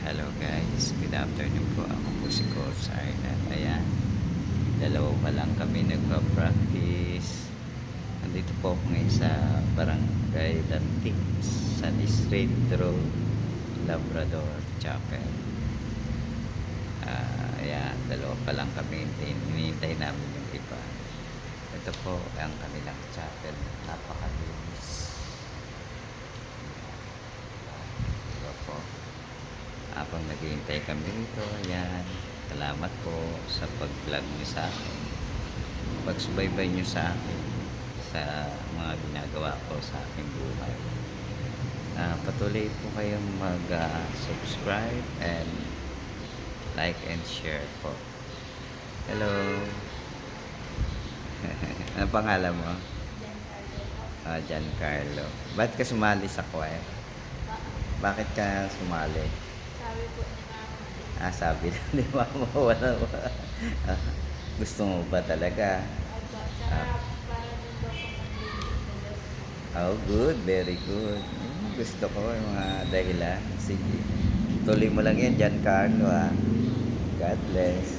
Hello guys, good afternoon po. Ako po si Coach Arnan. Ayan, dalawa pa lang kami nagpa-practice. Nandito po ako ngayon sa Barangay Lantik sa District Road, Labrador, Chapel. Ayan, dalawa pa lang kami. Hinihintay namin yung iba. Ito po ang kanilang chapel. Napakalinis. Ito po. Habang naghihintay kami rito, ayan, salamat po sa pag-vlog niyo sa akin, pagsubaybay niyo sa akin sa mga ginagawa ko sa aking buhay. Patuloy po kayong mag-subscribe and like and share po. Hello. Ano pangalan mo? Giancarlo. Ba't ka sumali sa choir? Bakit ka sumali? Sabi po ni mama. Sabi ni mama, wala ba? Gusto mo ba talaga? Opo, Ah, tsaka para din daw po mag-linis. oh, good. Very good. Gusto ko yung mga dahilan. Sige. Tuloy mo lang yan, Giancarlo, ha. God bless.